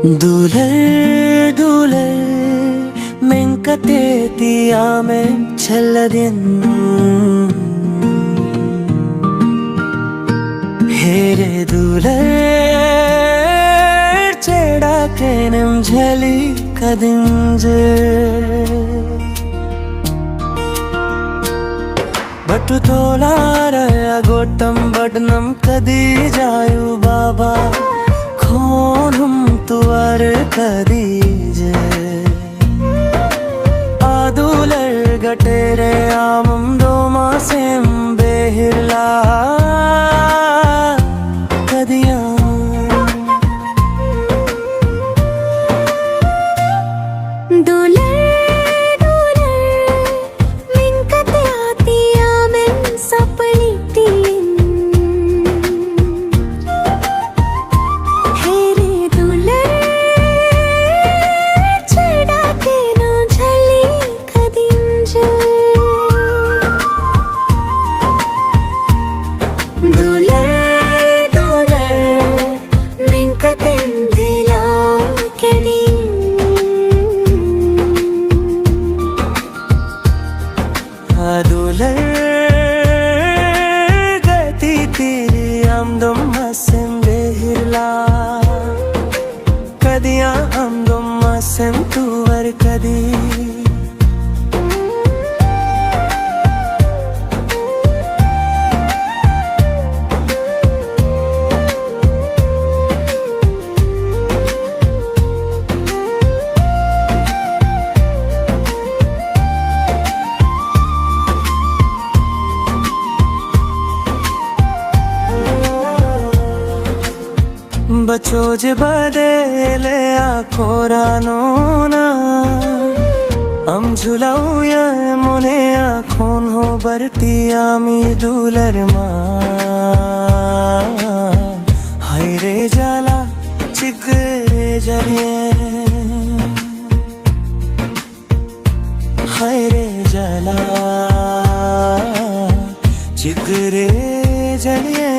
दूल्हे दूल्हे ಮೆಂಕತೇತಿಯಾಮೆ ಚೆಲ್ಲದಿನ್ ಹೇರೆ दूल्हे ಚೆಡಾಕೆ ನಿಮ್ ಝಲಿ ಕದಿಂಜೆ ಬಟ್ಟು ತೋಲಾರಯ ಗೋಟಂ ಬಡ್ನಂ ಕದಿ ಜಾಯು ಬಾಬಾ खोनुम तुवर कदीजे आदुलर गटेरे आमम दो मासेम बेहिरला कदिया Adular gati tiri amdum masem behirla kadiya amdum masem tuvar kadi बचोज बदेले आखोरानो ना हम झुलाऊया मोने आखोन हो बरती आमी दुलर मा हाय रे जाला चिगरे जलिए हाय रे जाला चिगरे जलिए